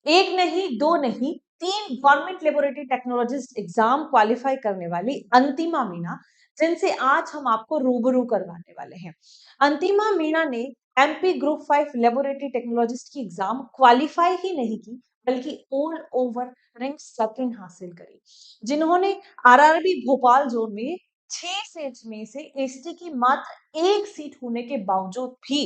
एक नहीं, दो नहीं, 3 government laboratory technologist exam qualify करने वाली अंतिमा मीणा, जिनसे आज हम आपको रूबरू करवाने वाले हैं। अंतिमा मीणा ने एमपी ग्रुप 5 लेबोरेटरी टेक्नोलॉजिस्ट की एग्जाम क्वालिफाई ही नहीं की, बल्कि ऑल ओवर रैंक सेकंड हासिल करी। जिन्होंने आरआरबी भोपाल जोन में 6 सीट में से एसटी की मात्र 1 सीट होने के बावजूद भी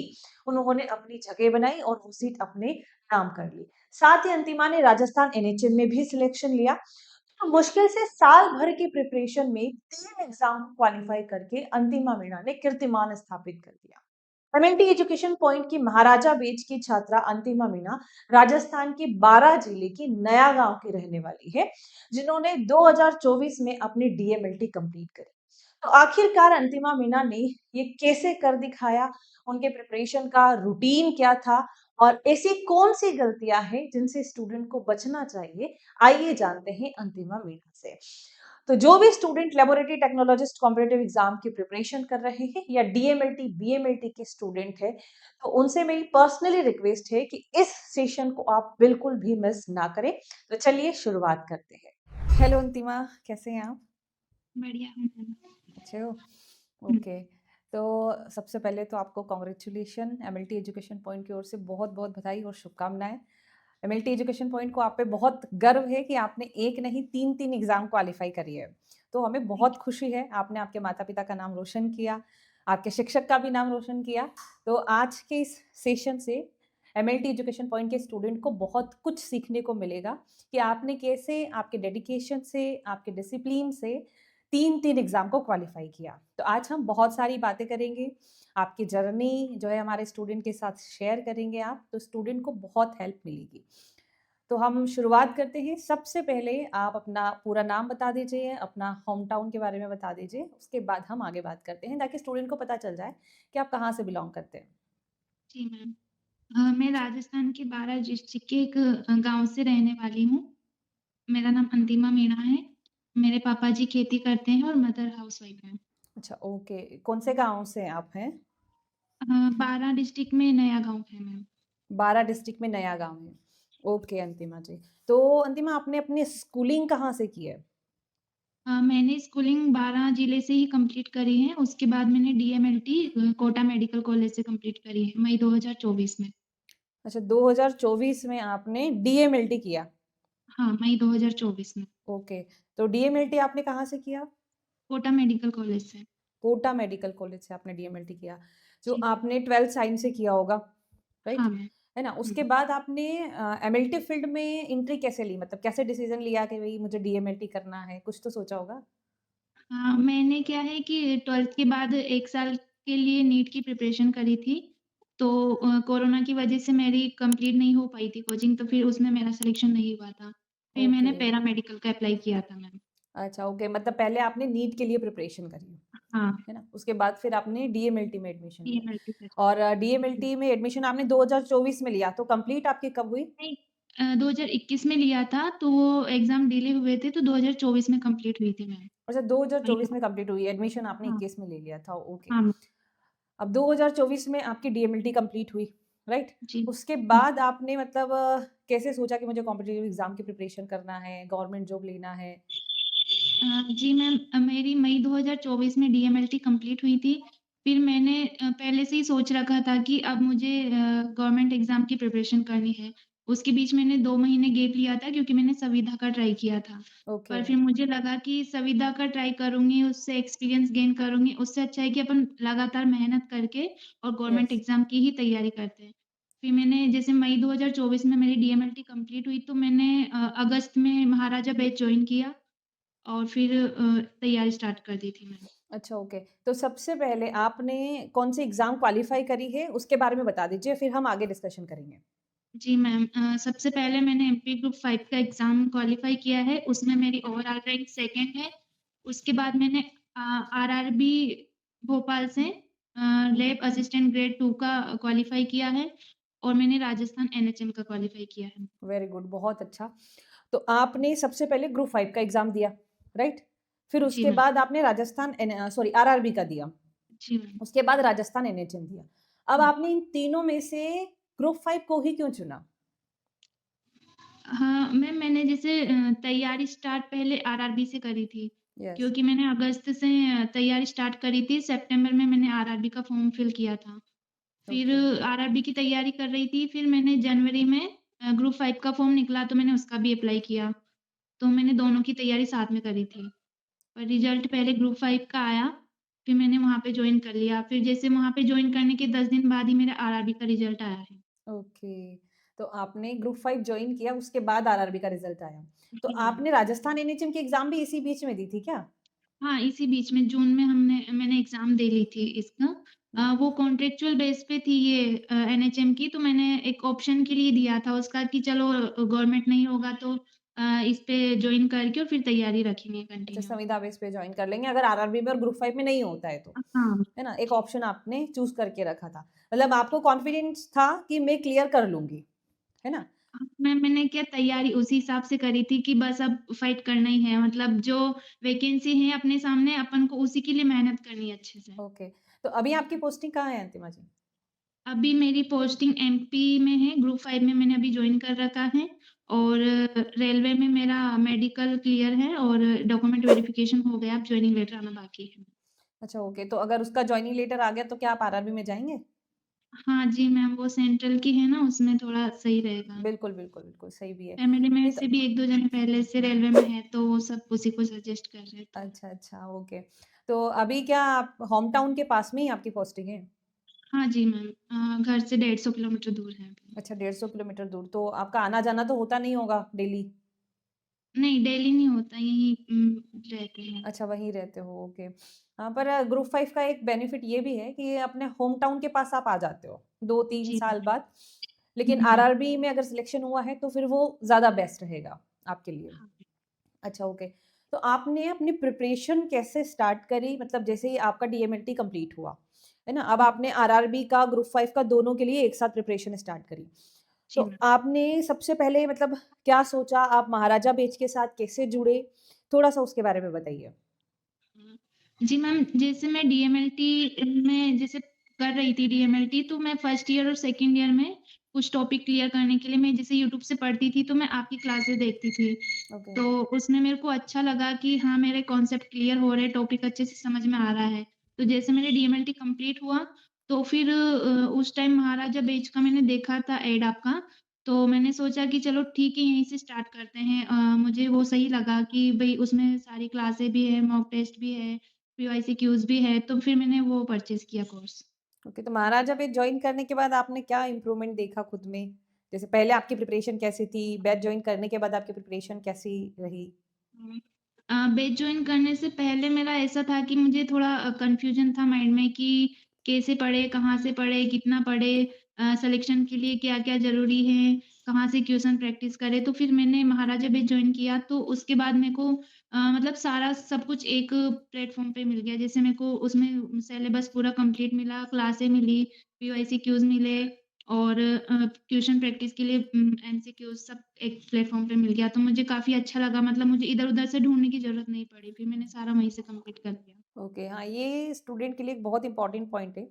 उन्होंने अपनी जगह बनाई और वो सीट अपने नाम कर ली। साथ ही अंतिमा ने राजस्थान एनएचएम में भी सिलेक्शन लिया। तो मुश्किल से साल भर की प्रिपरेशन में 3 एग्जाम क्वालिफाई करके अंतिमा मीणा ने कीर्तिमान स्थापित कर दिया। एमएलटी एजुकेशन पॉइंट की महाराजा बेच की छात्रा अंतिमा मीणा राजस्थान के 12 जिले की नया गांव की रहने वाली है, जिन्होंने 2024 में अपनी डीएमएलटी कंप्लीट करी। तो आखिरकार अंतिमा मीणा ने ये कैसे कर दिखाया, उनके प्रिपरेशन का रूटीन क्या था और ऐसी कौन सी गलतियां हैं जिनसे स्टूडेंट को बचना चाहिए, आइए जानते हैं अंतिमा मीणा से। तो जो भी student laboratory technologist competitive exam की प्रिपरेशन कर रहे हैं या डीएमएलटी बीएमएलटी के स्टूडेंट है, तो उनसे मेरी पर्सनली रिक्वेस्ट है कि इस सेशन को आप बिल्कुल भी मिस ना करें। तो चलिए शुरुआत करते हैं। हेलो अंतिमा, कैसे हैं आप? बढ़िया हूँ मैम। अच्छे हो? हुँ, ओके। तो सबसे पहले तो आपको कांग्रेचुलेशन, एमएलटी एजुकेशन पॉइंट की ओर से बहुत-बहुत बधाई और शुभकामनाएँ। एमएलटी एजुकेशन पॉइंट को आप पे बहुत गर्व है कि आपने 1 नहीं 3-3 एग्ज़ाम क्वालीफाई करी है। तो हमें थैंक बहुत खुशी है, आपने आपके माता-पिता का नाम रोशन किया, आपके शिक्षक का भी नाम रोशन किया। तो आज के इस सेशन से एमएलटी एजुकेशन पॉइंट के स्टूडेंट को बहुत कुछ सीखने को मिलेगा कि आपने कैसे आपके डेडिकेशन से, आपके डिसिप्लिन से 3-3 एग्ज़ाम को क्वालीफाई किया। तो आज हम बहुत सारी बातें करेंगे, आपकी जर्नी जो है हमारे स्टूडेंट के साथ शेयर करेंगे आप, तो स्टूडेंट को बहुत हेल्प मिलेगी। तो हम शुरुआत करते हैं। सबसे पहले आप अपना पूरा नाम बता दीजिए, अपना होम टाउन के बारे में बता दीजिए, उसके बाद हम आगे बात करते हैं ताकि स्टूडेंट को पता चल जाए कि आप कहाँ से बिलॉन्ग करते हैं। जी मैम। मैं राजस्थान के बारां डिस्ट्रिक्ट के एक गाँव से रहने वाली हूँ। मेरा नाम अंतिमा मीणा है। मेरे पापा जी खेती करते हैं और मदर हाउसवाइफ हैं। अच्छा, ओके। कौन से गाँव से आप हैं? बारां डिस्ट्रिक्ट में नया गाँव है मैम। 12 डिस्ट्रिक्ट में नया गाँव है। ओके अंतिमा जी। तो अंतिमा आपने अपनी स्कूलिंग कहाँ से की है? मैंने स्कूलिंग बारां जिले से ही कंप्लीट करी है। उसके बाद मैंने डीएमएलटी कोटा मेडिकल कॉलेज से कंप्लीट करी है, मई 2024 में। अच्छा, 2024 में आपने डीएमएलटी किया। हाँ, मई 2024 में। ओके। तो डीएमएलटी आपने कहाँ से किया? कोटा मेडिकल कॉलेज से। कोटा मेडिकल कॉलेज से आपने डीएमएलटी किया, जो जी, आपने 12th साइंस से किया होगा, हाँ राइट? मैम। है ना? हुँ। उसके बाद आपने एमएलटी फील्ड में एंट्री कैसे ली? मतलब कैसे डिसीज़न लिया कि भई मुझे डीएमएलटी करना है? कुछ तो सोचा होगा? हाँ, मैंने क्या है कि 12th के बाद 1 साल के लिए नीट की प्रिपरेशन करी थी। तो कोरोना की वजह से मेरी कंप्लीट नहीं हो पाई थी कोचिंग, तो फिर उसमें मेरा सिलेक्शन नहीं हुआ था। फिर मैंने ओके। पैरामेडिकल का अप्लाई किया था मैम। अच्छा, ओके, मतलब पहले आपने नीट के लिए प्रिपरेशन करी, हाँ, है ना? उसके बाद फिर आपने डीएमएलटी में एडमिशन लिया डीएमएलटी से। और जी। डीएमएलटी में एडमिशन आपने 2024 में लिया, तो कंप्लीट आपकी कब हुई? नहीं 2021 में लिया था, तो वो एग्ज़ाम डिले हुए थे, तो 2024 में कंप्लीट हुई थी मैम। अच्छा, वही 2024 तो। में कंप्लीट हुई, एडमिशन आपने हाँ, 21 में ले लिया था, ओके। हाँ मैम। अब 2024 में आपकी डीएमएलटी कंप्लीट हुई, राइट? जी। उसके हुँ। बाद आपने मतलब कैसे सोचा कि मुझे कॉम्पिटिटिव एग्ज़ाम की प्रिपरेशन करना है, गवर्नमेंट जॉब लेना है? जी मैम, मेरी मई 2024 में डीएमएलटी कंप्लीट हुई थी। फिर मैंने पहले से ही सोच रखा था कि अब मुझे गवर्नमेंट एग्ज़ाम की प्रिपरेशन करनी है। उसके बीच मैंने 2 महीने गैप लिया था क्योंकि मैंने संविदा का ट्राई किया था। ओके, पर फिर मुझे लगा कि संविदा का ट्राई करूँगी, उससे एक्सपीरियंस गेन करूँगी, उससे अच्छा है कि अपन लगातार मेहनत करके और गवर्नमेंट यस, एग्ज़ाम की ही तैयारी करते हैं। फिर मैंने जैसे मई 2024 में मेरी डीएमएलटी कंप्लीट हुई तो मैंने अगस्त में महाराजा बैच जॉइन किया। और फिर तैयारी स्टार्ट कर दी थी मैंने। अच्छा, ओके। तो सबसे पहले आपने कौन-सी एग्ज़ाम क्वालीफाई करी है, उसके बारे में बता दीजिए, फिर हम आगे डिस्कशन करेंगे। जी मैम, सबसे पहले मैंने एमपी ग्रुप 5 का एग्ज़ाम क्वालीफाई किया है, उसमें मेरी ओवरऑल रैंक सेकंड है। उसके बाद मैंने आरआरबी भोपाल से लैब असिस्टेंट ग्रेड 2 का क्वालीफाई किया है और मैंने राजस्थान एनएचएम का क्वालीफाई किया है। वेरी गुड, बहुत अच्छा। तो आपने सबसे पहले ग्रुप 5 का एग्ज़ाम दिया, राइट? फिर जी उसके मैम। बाद आपने सॉरी आरआरबी का दिया। जी मैम। उसके बाद राजस्थान एनएचएम दिया। अब हुँ। आपने इन तीनों में से ग्रुप 5 को ही क्यों चुना? मैम मैंने जैसे तैयारी स्टार्ट पहले आरआरबी से करी थी, यस। क्योंकि मैंने अगस्त से तैयारी स्टार्ट करी थी, सितंबर में मैंने आरआरबी का फॉर्म फिल किया था। फिर ओके। आरआरबी की तैयारी कर रही थी, फिर मैंने जनवरी में ग्रुप 5 का फॉर्म निकला तो मैंने उसका भी अप्लाई किया। तो मैंने दोनों की तैयारी साथ में करी थी। पर रिज़ल्ट पहले ग्रुप 5 का आया, फिर मैंने वहाँ पे जॉइन कर लिया। फिर जैसे वहाँ पे जॉइन करने के 10 दिन बाद ही मेरा आरआरबी का रिज़ल्ट आया है। ओके। तो आपने ग्रुप 5 जॉइन किया, उसके बाद आरआरबी का रिज़ल्ट आया। तो जी, मैम। आपने राजस्थान एनएचएम की एग्ज़ाम भी इसी बीच में दी थी क्या? हाँ, इसी बीच में जून में मैंने एग्ज़ाम दे ली थी इसका। वो कॉन्ट्रेक्चुअल बेस पे थी ये एनएचएम की, तो मैंने एक ऑप्शन के लिए दिया था उसका कि चलो गवर्नमेंट नहीं होगा तो इस पे जॉइन करके और फिर तैयारी रखेंगे अच्छा, कंटिन्यू। संविदा बेस पे जॉइन कर लेंगे अगर आरआरबी में और ग्रुप 5 में नहीं होता है तो, हाँ, है ना? एक जी। ऑप्शन आपने चूज़ करके रखा था। मतलब आपको कॉन्फिडेंस था कि मैं क्लियर कर लूँगी, है ना? मैंने क्या तैयारी उसी हिसाब से करी थी कि बस अब फाइट करना ही है, मतलब जो वैकेंसी है अपने सामने अपन को उसी के लिए मेहनत करनी है अच्छे से। ओके। तो अभी आपकी पोस्टिंग कहाँ है अंतिमा जी? अभी मेरी पोस्टिंग एमपी में है, ग्रुप 5 में मैंने अभी जॉइन कर रखा है और रेलवे में मेरा मेडिकल क्लियर है और डॉक्यूमेंट वेरिफिकेशन हो गया, अब जॉइनिंग लेटर आना बाकी है। अच्छा, ओके। तो अगर उसका जॉइनिंग लेटर आ गया तो क्या आप आरआरबी में जाएँगे? हाँ जी मैम, वो सेंट्रल की है ना, उसमें थोड़ा सही रहेगा। बिल्कुल, बिल्कुल, बिल्कुल, सही भी है। फैमिली में नहीं तो से भी 1-2 जने पहले से रेलवे में हैं, तो वो सब उसी को सजेस्ट कर रहे थे। अच्छा, अच्छा, ओके। तो अभी क्या आप होम टाउन के पास में ही आपकी पोस्टिंग है? हाँ जी मैम, घर से 150 किलोमीटर दूर है अभी। अच्छा, 150 किलोमीटर दूर, तो आपका आना-जाना तो होता नहीं होगा डेली? नहीं, डेली नहीं होता, यहीं रहते हैं। अच्छा, वहीं रहते हो, ओके। हाँ, पर ग्रुप 5 का एक बेनिफिट ये भी है कि अपने होम टाउन के पास आप आ जाते हो, 2-3 जी साल मैम। बाद। लेकिन हुँ, हुँ। आरआरबी में अगर सिलेक्शन हुआ है, तो फिर वो ज़्यादा बेस्ट रहेगा आपके लिए। हाँ, अच्छा, ओके। तो आपने अपनी प्रिपरेशन कैसे स्टार्ट करी? मतलब जैसे ही आपका डीएमएलटी कंप्लीट हुआ, है ना? अब हुँ। आपने आरआरबी का, ग्रुप 5 का दोनों के लिए एक साथ प्रिपरेशन स्टार्ट करी। तो जी मैम। आपने सबसे पहले मतलब क्या सोचा? आप महाराजा बैच के साथ कैसे जुड़े? थोड़ा-सा उसके बारे में बताइए। हुँ। जी मैम, जैसे मैं डीएमएलटी में जैसे कर रही थी डीएमएलटी, तो मैं फर्स्ट ईयर और सेकंड ईयर में कुछ टॉपिक क्लियर करने के लिए मैं जैसे यूट्यूब से पढ़ती थी, तो मैं आपकी क्लासेस देखती थी। ओके। तो उसमें मेरे को अच्छा लगा कि हाँ, मेरे कॉन्सेप्ट क्लियर हो रहे हैं, टॉपिक अच्छे से समझ में आ रहा है। तो जैसे मेरा डीएमएलटी कंप्लीट हुआ, तो फिर उस टाइम महाराजा बैच का मैंने देखा था ऐड आपका, तो मैंने सोचा कि चलो ठीक है, यहीं से स्टार्ट करते हैं। मुझे वो सही लगा कि भई उसमें सारी क्लासें भी हैं, मॉक टेस्ट भी है, पीवाईसी क्यूज़ भी है, तो फिर मैंने वो परचेज़ किया कोर्स। ओके, तो महाराजा बैच जॉइन करने के बाद आपने क्या इम्प्रूवमेंट देखा खुद में? जैसे पहले आपकी प्रिपरेशन कैसी थी? बैच जॉइन करने के बाद आपकी प्रिपरेशन कैसी रही? हुँ। बैच जॉइन करने से पहले मेरा ऐसा था कि मुझे थोड़ा कन्फ्यूज़न था माइंड में कि कैसे पढ़ें, कहाँ से पढ़ें, कितना पढ़ें, सिलेक्शन के लिए क्या-क्या ज़रूरी है, कहाँ से क्वेश्चन प्रैक्टिस करें। तो फिर मैंने महाराजा बैच जॉइन किया, तो उसके बाद मेरे को मतलब सारा सब कुछ एक प्लेटफ़ॉर्म पे मिल गया। जैसे मेरे को उसमें सिलेबस पूरा कंप्लीट मिला, क्लासें मिली, पीवाईसी क्यूज़ मिले और ट्यूशन प्रैक्टिस के लिए एमसीक्यूज़ सब एक प्लेटफ़ॉर्म पे मिल गया, तो मुझे काफ़ी अच्छा लगा, मतलब मुझे इधर-उधर से ढूँढने की ज़रूरत नहीं पड़ी, फिर मैंने सारा वहीं से कंप्लीट कर लिया। ओके, हाँ, ये स्टूडेंट के लिए एक बहुत इम्पोर्टेंट पॉइंट है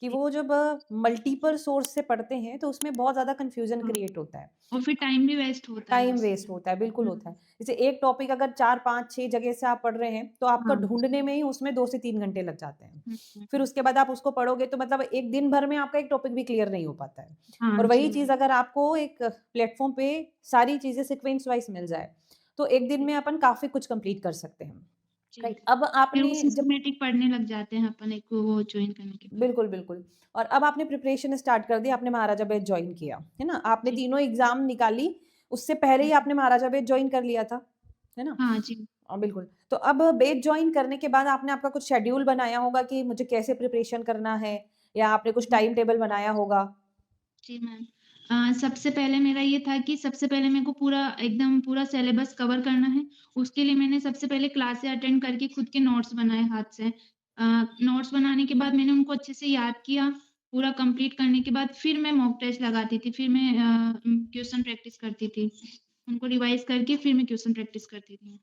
कि जी। वो जब मल्टीपल सोर्स से पढ़ते हैं तो उसमें बहुत ज़्यादा कन्फ्यूजन हाँ, क्रिएट होता है। और फिर टाइम भी वेस्ट होता है टाइम उससे। वेस्ट होता है, बिल्कुल हुँ, होता है। जैसे एक टॉपिक अगर 4, 5, 6 जगह से आप पढ़ रहे हैं, तो आपका हाँ जी। ढूँढने में ही उसमें 2 से 3 घंटे लग जाते हैं। हुँ, हुँ, फिर हुँ। उसके बाद आप उसको पढ़ोगे तो मतलब एक दिन भर में आपका एक टॉपिक भी क्लियर नहीं हो पाता है। हाँ और जी, वही मैम। चीज़ अगर आपको एक प्लेटफ़ॉर्म पे सारी चीज़ें सीक्वेंस वाइज़ मिल जाए, तो एक दिन जी, में अपन काफ़ी कुछ कंप्लीट कर सकते हैं। जी। राइट, अब फिर वो आपने जब सिस्टमैटिक पढ़ने लग जाते हैं अपन एक वो जॉइन करने के बाद। बिल्कुल, बिल्कुल। और अब आपने प्रिपरेशन स्टार्ट कर दी, आपने महाराजा बैच जॉइन किया, है ना? आपने जी। तीनों एग्ज़ाम निकाली, उससे पहले हुँ, ही आपने महाराजा बैच जॉइन कर लिया था, है ना? हाँ जी। बिल्कुल। तो अब बैच जॉइन करने के बाद आपने आपका कुछ शेड्यूल बनाया होगा कि मुझे कैसे प्रिपरेशन करना है या आपने कुछ हुँ। टाइम टेबल बनाया होगा? जी, मैम। सबसे पहले मेरा ये था कि सबसे पहले मेरे को पूरा एकदम पूरा सिलेबस कवर करना है। उसके लिए मैंने सबसे पहले क्लासें अटेंड करके खुद के नोट्स बनाए हाथ से। नोट्स बनाने के बाद मैंने उनको अच्छे से याद किया। पूरा कंप्लीट करने के बाद फिर मैं मॉक टेस्ट लगाती थी। फिर मैं क्वेश्चन प्रैक्टिस करती थी। उनको रिवाइज़ करके फिर मैं क्वेश्चन प्रैक्टिस करती थी।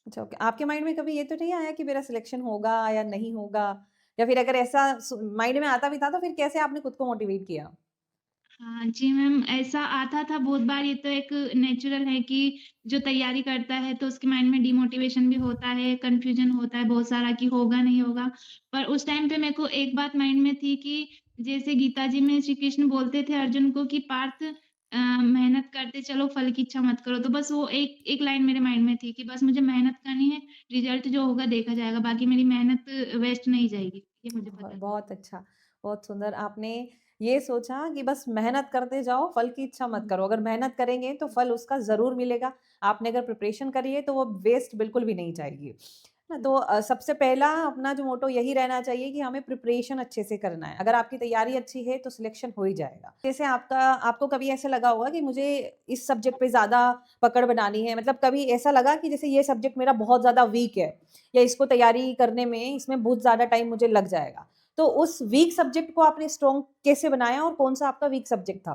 अच्छा, ओके। आपके माइंड में कभी ये तो नहीं आया कि मेरा सिलेक्शन होगा या नहीं होगा? या फिर अगर ऐसा माइंड में आता भी था तो फिर कैसे आपने खुद को मोटिवेट किया? हाँ जी मैम, ऐसा आता था बहुत बार, ये तो एक नेचुरल है कि जो तैयारी करता है तो उसके माइंड में डिमोटिवेशन भी होता है, कन्फ्यूज़न होता है बहुत सारा कि होगा, नहीं होगा। पर उस टाइम पे मेरे को एक बात माइंड में थी कि जैसे गीता जी में श्री कृष्ण बोलते थे अर्जुन को कि पार्थ मेहनत करते चलो, फल की इच्छा मत करो। तो बस वो एक एक लाइन मेरे माइंड में थी कि बस मुझे मेहनत करनी है, रिज़ल्ट जो होगा देखा जाएगा, बाकी मेरी मेहनत वेस्ट नहीं जाएगी, ये मुझे पता था। बहुत अच्छा, बहुत सुंदर। आपने ये सोचा कि बस मेहनत करते जाओ, फल की इच्छा मत हुँ, करो। अगर मेहनत करेंगे तो फल उसका ज़रूर मिलेगा। आपने अगर प्रिपरेशन करी है तो वो वेस्ट बिल्कुल भी नहीं जाएगी। ना हुँ, तो सबसे पहला अपना जो मोटो यही रहना चाहिए कि हमें प्रिपरेशन अच्छे से करना है। अगर आपकी तैयारी अच्छी है तो सिलेक्शन हो ही जाएगा। जैसे आपको कभी ऐसा लगा होगा कि मुझे इस सब्जेक्ट पे ज़्यादा पकड़ बनानी है, मतलब कभी ऐसा लगा कि जैसे ये सब्जेक्ट मेरा बहुत ज़्यादा वीक है या इसको तैयारी करने में इसमें बहुत ज़्यादा टाइम मुझे लग जाएगा। तो उस वीक सब्जेक्ट को आपने स्ट्रॉन्ग कैसे बनाया और कौन-सा आपका वीक सब्जेक्ट था?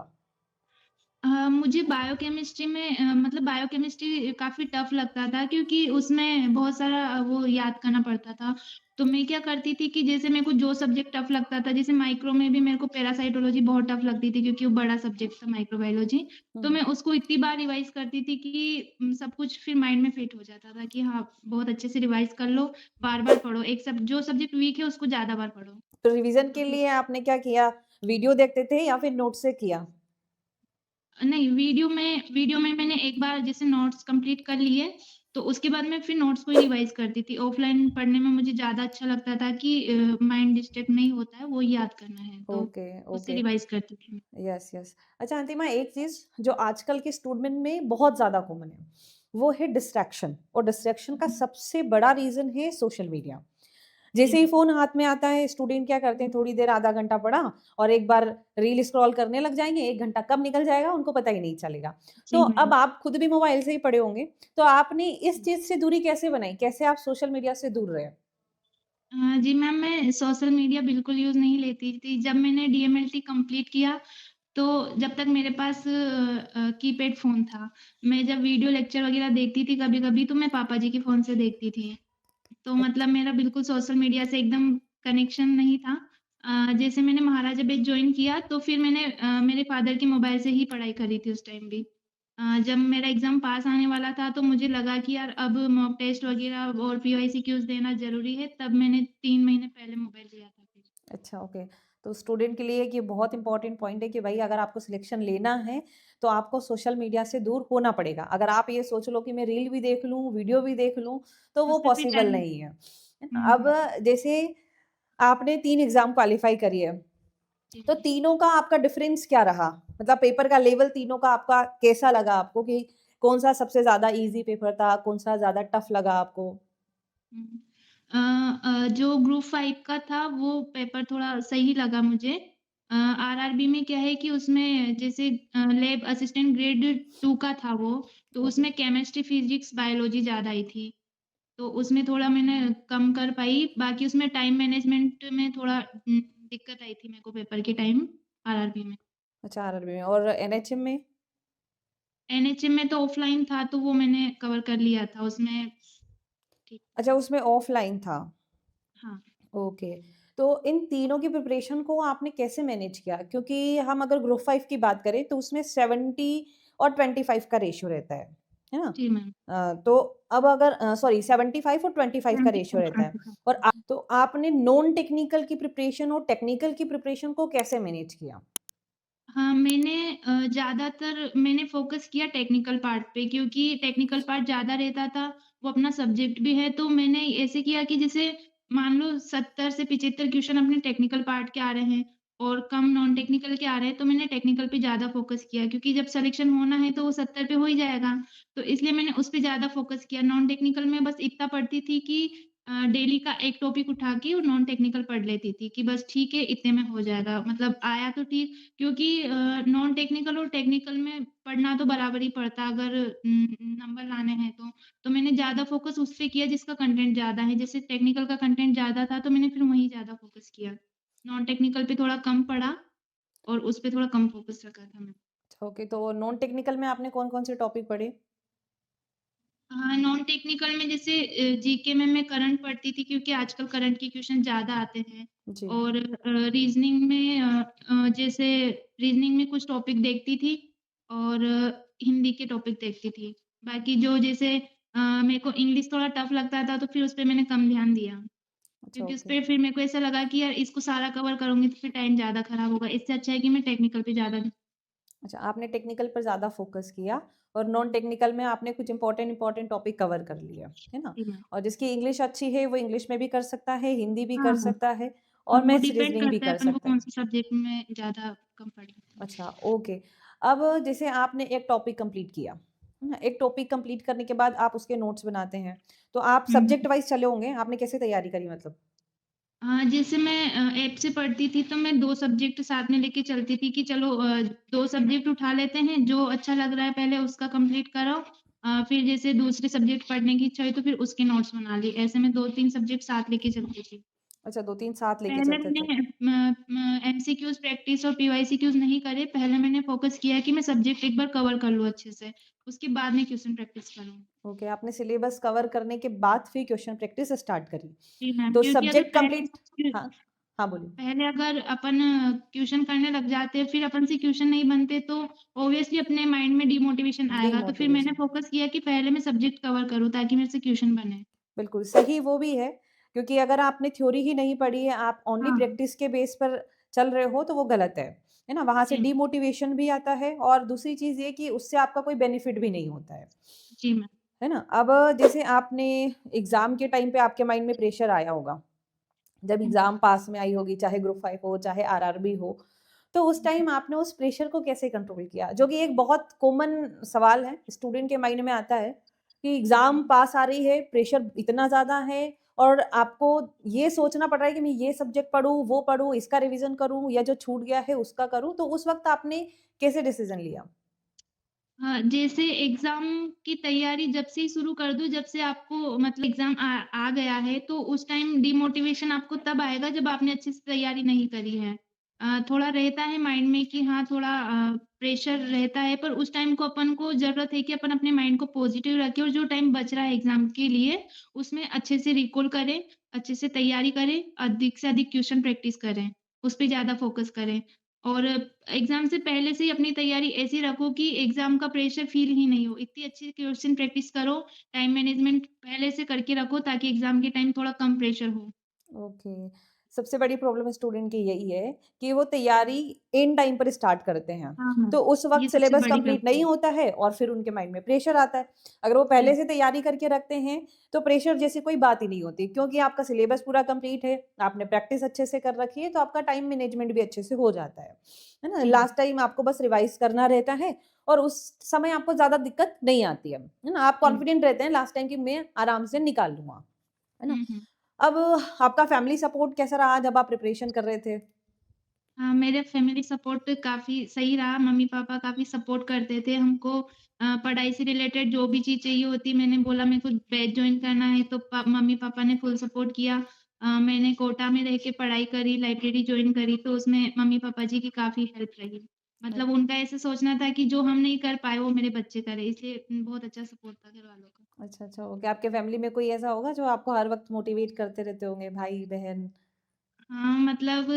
मुझे बायोकेमिस्ट्री में मतलब बायोकेमिस्ट्री काफ़ी टफ़ लगता था क्योंकि उसमें बहुत सारा वो याद करना पड़ता था। तो मैं क्या करती थी कि जैसे मेरे को जो सब्जेक्ट टफ़ लगता था, जैसे माइक्रो में भी मेरे को पैरासाइटोलॉजी बहुत टफ़ लगती थी क्योंकि वो बड़ा सब्जेक्ट था माइक्रोबायोलॉजी। तो हुँ। मैं उसको इतनी बार रिवाइज़ करती थी कि सब कुछ फिर माइंड में फिट हो जाता था कि हाँ, बहुत अच्छे से रिवाइज़ कर लो, बार-बार पढ़ो। एक सब जो सब्जेक्ट वीक है उसको ज़्यादा बार पढ़ो। तो रिवीज़न तो के फिर लिए आपने क्या किया? वीडियो देखते थे या फिर नोट से किया? नहीं, वीडियो में मैंने एक बार जैसे नोट्स कंप्लीट कर लिए, तो उसके बाद मैं फिर नोट्स को ही रिवाइज़ करती थी। ऑफ़लाइन पढ़ने में मुझे ज़्यादा अच्छा लगता था कि माइंड डिस्ट्रैक्ट नहीं होता है, वो याद करना है, तो ओके, उससे ओके। रिवाइज़ करती थी। Yes, yes. अच्छा अंतिमा एक चीज़ जो आजकल के स्टूडेंट में बहुत ज़्यादा कॉमन है, वो है डिस्ट्रैक्शन और डिस्ट्रैक्शन का हुँ, सबसे बड़ा रीज़न है सोशल मीडिया। जी जैसे ही मैम। फ़ोन हाथ में आता है, स्टूडेंट क्या करते हैं, हुँ, थोड़ी देर आधा घंटा पढ़ा और एक बार रील स्क्रॉल करने लग जाएँगे, 1 घंटा कब निकल जाएगा उनको पता ही नहीं चलेगा। तो जी अब मैम। आप खुद भी मोबाइल से ही पढ़े होंगे, तो आपने इस हुँ। चीज़ से दूरी कैसे बनाई? कैसे आप सोशल मीडिया से दूर रहे? जी मैम, मैं सोशल मीडिया बिल्कुल यूज़ नहीं लेती थी। जब मैंने डीएमएलटी कंप्लीट किया, तो जब तक मेरे पास कीपैड फ़ोन था, मैं जब वीडियो लेक्चर वग़ैरह देखती थी कभी-कभी, तो मैं पापा जी के फ़ोन से देखती थी। तो मतलब मेरा बिल्कुल सोशल मीडिया से एकदम कनेक्शन नहीं था। जैसे मैंने महाराजा बैच जॉइन किया तो फिर मैंने मेरे फ़ादर के मोबाइल से ही पढ़ाई करी थी उस टाइम भी। जब मेरा एग्ज़ाम पास आने वाला था तो मुझे लगा कि यार अब मॉक टेस्ट वग़ैरह और पीवाईक्यूज़ देना ज़रूरी है, तब मैंने 3 महीने पहले मोबाइल लिया था फिर। अच्छा, ओके। तो स्टूडेंट के लिए ये बहुत इम्पोर्टेंट पॉइंट है कि भई अगर आपको सिलेक्शन लेना है, तो आपको सोशल मीडिया से दूर होना पड़ेगा। अगर आप ये सोच लो कि मैं रील भी देख लूँ, वीडियो भी देख लूँ, तो वो उससे फिर पॉसिबल टाइम। नहीं है। है ना? हुँ, अब हुँ। जैसे आपने 3 एग्ज़ाम क्वालीफाई करी है, जी तो मैम। तीनों का आपका डिफरेंस क्या रहा? मतलब पेपर का लेवल तीनों का आपका कैसा लगा आपको कि कौन-सा सबसे ज़्यादा ईज़ी पेपर था, कौन-सा ज़्यादा टफ लगा आपको? हुँ। जो ग्रुप 5 का था वो पेपर थोड़ा सही लगा मुझे। आरआरबी में क्या है कि उसमें जैसे लैब असिस्टेंट ग्रेड 2 का था वो, तो ओके। उसमें केमिस्ट्री, फिज़िक्स, बायोलॉजी ज़्यादा आई थी। तो उसमें थोड़ा मैंने कम कर पाई, बाकी उसमें टाइम मैनेजमेंट में थोड़ा दिक्कत आई थी मेरे को पेपर के टाइम आरआरबी में। अच्छा आरआरबी में और एनएचएम में? एनएचएम में तो ऑफ़लाइन था तो वो मैंने कवर कर लिया था, उसमें ठीक था। अच्छा उसमें ऑफलाइन था। हाँ, ओके। तो इन तीनों की प्रिपरेशन को आपने कैसे मैनेज किया? क्योंकि हम अगर ग्रुप 5 की बात करें तो उसमें 70 और 25 का रेशियो रहता है ना? जी मैम। तो अब अगर सॉरी 75 और 25 का रेशियो रहता है और तो आपने नॉन टेक्निकल की प्रिपरेशन और टेक्निकल की प्रिपरेशन को कैसे मैनेज किया? हाँ, मैंने ज़्यादातर मैंने फ़ोकस किया टेक्निकल पार्ट पे क्योंकि टेक्निकल पार्ट ज़्यादा रहता था, वो अपना सब्जेक्ट भी है, तो मैंने ऐसे किया कि जैसे मान लो 70 से 75 क्वेश्चन अपने टेक्निकल पार्ट के आ रहे हैं और कम नॉन टेक्निकल के आ रहे हैं, तो मैंने टेक्निकल पे ज़्यादा फ़ोकस किया क्योंकि जब सिलेक्शन होना है तो वो 70 पे हो ही जाएगा, तो इसलिए मैंने उस पे ज़्यादा फ़ोकस किया। नॉन टेक्निकल में बस इतना पढ़ती थी कि डेली का एक टॉपिक उठा के और नॉन टेक्निकल पढ़ लेती थी कि बस ठीक है, इतने में हो जाएगा। मतलब आया तो ठीक क्योंकि नॉन टेक्निकल और टेक्निकल में पढ़ना तो बराबर ही पड़ता है अगर नंबर लाने हैं तो। तो मैंने ज़्यादा फ़ोकस उस पे किया जिसका कंटेंट ज़्यादा है। जैसे टेक्निकल का कंटेंट ज़्यादा था तो मैंने फिर वहीं ज़्यादा फ़ोकस किया। नॉन टेक्निकल पे थोड़ा कम पढ़ा और उस पे थोड़ा कम फ़ोकस रखा था मैं। ओके, तो नॉन टेक्निकल में आपने कौन-कौन से टॉपिक पढ़े? हाँ, नॉन टेक्निकल में जैसे जीके में मैं करंट पढ़ती थी क्योंकि आजकल करंट के क्वेश्चन ज़्यादा आते हैं जी। और रीज़निंग में जैसे रीज़निंग में कुछ टॉपिक देखती थी और हिंदी के टॉपिक देखती थी। बाकी जो जैसे मेरे को इंग्लिश थोड़ा टफ लगता था तो फिर उस पे मैंने कम ध्यान दिया। अच्छा, क्योंकि उस ओके। पे फिर मेरे को ऐसा लगा कि यार इसको सारा कवर करूँगी तो फिर टाइम ज़्यादा खराब होगा। इससे अच्छा है कि मैं टेक्निकल पे ज़्यादा। अच्छा, आपने टेक्निकल पर ज़्यादा फ़ोकस किया और नॉन टेक्निकल में आपने कुछ इम्पोर्टेंट टॉपिक कवर कर लिया, है ना? जी, मैम। और जिसकी इंग्लिश अच्छी है, वो इंग्लिश में भी कर सकता है, हिंदी भी हाँ, कर हाँ। सकता है हाँ, और वो मैथ्स, डिपेंड रीज़निंग भी करता है कर अपन को सकता है। कौन-से सब्जेक्ट में ज़्यादा कम्फर्ट है। अच्छा, ओके। अब जैसे आपने एक टॉपिक कंप्लीट किया, है ना? एक टॉपिक कंप्लीट करने के बाद आप उसके नोट्स बनाते हैं, तो आप हुँ, सब्जेक्ट हुँ। वाइज़ चले होंगे, आपने कैसे तैयारी करी मतलब? जैसे मैं ऐप से पढ़ती थी तो मैं 2 सब्जेक्ट साथ में लेके चलती थी कि चलो 2 सब्जेक्ट उठा लेते हैं, जो अच्छा लग रहा है पहले उसका कंप्लीट करो। फिर जैसे दूसरे सब्जेक्ट पढ़ने की इच्छा हुई तो फिर उसके नोट्स बना ली। ऐसे मैं 2-3 सब्जेक्ट साथ लेके चलती थी। अच्छा, 2-3 साथ लेके पहले चलते थे। मैंने एमसीक्यूज़ प्रैक्टिस और पीवाईक्यूज़ नहीं करे, पहले मैंने फ़ोकस किया कि मैं सब्जेक्ट एक बार कवर कर लूँ अच्छे से, उसके बाद मैं क्वेश्चन प्रैक्टिस करूँ। ओके, आपने सिलेबस कवर करने के बाद फिर क्वेश्चन प्रैक्टिस स्टार्ट करी। जी मैम, तो क्योंकि अगर सब्जेक्ट कंप्लीट हाँ, हाँ बोलिए। पहले अगर अपन ट्यूशन करने लग जाते, फिर अपन से क्वेश्चन नहीं बनते तो ऑब्वियसली अपने माइंड में डिमोटिवेशन आएगा। तो फिर मैंने डीमोटिवेशन, फ़ोकस किया कि पहले मैं सब्जेक्ट कवर करूँ ताकि मेरे से क्वेश्चन बने। बिल्कुल सही वो भी है, क्योंकि अगर आपने थ्योरी ही नहीं पढ़ी है, आप ओनली हाँ, प्रैक्टिस के बेस पर चल रहे हो, तो वो गलत है ना? वहाँ से जी, डीमोटिवेशन भी आता है और दूसरी चीज़ ये कि उससे आपका कोई बेनिफिट भी नहीं होता जी मैम। है ना? अब जैसे आपने एग्ज़ाम के टाइम पे आपके माइंड में प्रेशर आया होगा, जब हुँ, हुँ, एग्ज़ाम पास में आई होगी, चाहे ग्रुप 5 हो, चाहे आरआरबी हो, तो उस जी, टाइम आपने उस प्रेशर को कैसे कंट्रोल किया? जो कि एक बहुत कॉमन सवाल है, स्टूडेंट के माइंड में आता है कि एग्ज़ाम जी। पास आ रही है, प्रेशर इतना ज़्यादा है और आपको ये सोचना पड़ रहा है कि मैं ये सब्जेक्ट पढ़ूँ, वो पढ़ूँ, इसका रिवीज़न करूँ या जो छूट गया है उसका करूँ, तो उस वक़्त आपने कैसे डिसीज़न लिया? हाँ, जैसे एग्ज़ाम की तैयारी जब से ही शुरू कर दो, जब से आपको मतलब एग्ज़ाम आ गया है, तो उस टाइम डिमोटिवेशन आपको तब आएगा जब आपने अच्छे से तैयारी नहीं करी है। थोड़ा रहता है माइंड में कि हाँ, थोड़ा प्रेशर रहता है, पर उस टाइम को अपन को ज़रूरत है कि अपन अपने माइंड को पॉज़िटिव रखें और जो टाइम बच रहा है एग्ज़ाम के लिए, उसमें अच्छे से रिकॉल करें, अच्छे से तैयारी करें, अधिक से अधिक क्वेश्चन प्रैक्टिस करें, उस पे ज़्यादा फ़ोकस करें। और एग्ज़ाम से पहले से ही अपनी तैयारी ऐसी रखो कि एग्ज़ाम का प्रेशर फ़ील ही नहीं हो। इतनी अच्छी क्वेश्चन प्रैक्टिस करो, टाइम मैनेजमेंट पहले से करके रखो ताकि एग्ज़ाम के टाइम थोड़ा कम प्रेशर हो। ओके। सबसे बड़ी प्रॉब्लम स्टूडेंट की यही है कि वो तैयारी एंड टाइम पर स्टार्ट करते हैं। हाँ, हाँ। तो उस ये वक़्त सबसे सिलेबस बड़ी कंप्लीट गलती नहीं है। होता है और फिर उनके माइंड में प्रेशर आता है। अगर वो जी, पहले से तैयारी करके रखते हैं, तो प्रेशर जैसी कोई बात ही नहीं होती क्योंकि आपका सिलेबस पूरा कंप्लीट है, आपने प्रैक्टिस अच्छे से कर रखी है, तो आपका टाइम मैनेजमेंट भी अच्छे से हो जाता है ना? जी मैम। लास्ट टाइम आपको बस रिवाइज़ करना रहता है और उस समय आपको ज़्यादा दिक्कत नहीं आती है ना? आप जी। कॉन्फिडेंट रहते हैं लास्ट टाइम कि मैं आराम से निकाल लूँगा, है ना? हुँ, हुँ। अब आपका फैमिली सपोर्ट कैसा रहा जब आप प्रिपरेशन कर रहे थे? हाँ, मेरे फैमिली सपोर्ट काफ़ी सही रहा, मम्मी-पापा काफ़ी सपोर्ट करते थे हमको पढ़ाई से रिलेटेड जो भी चीज़ चाहिए होती, मैंने बोला मेरे को बैच जॉइन करना है तो मम्मी-पापा ने फुल सपोर्ट किया। मैंने कोटा में रह के पढ़ाई करी, लाइब्रेरी जॉइन करी तो उसमें मम्मी-पापा जी की काफ़ी हेल्प रही। अ, मतलब उनका ऐसे सोचना था कि जो हम नहीं कर पाए वो मेरे बच्चे करें, इसलिए बहुत अच्छा सपोर्ट था घरवालों का। अच्छा, अच्छा, ओके। आपके फैमिली में कोई ऐसा होगा जो आपको हर वक़्त मोटिवेट करते रहते होंगे, भाई-बहन? हाँ, मतलब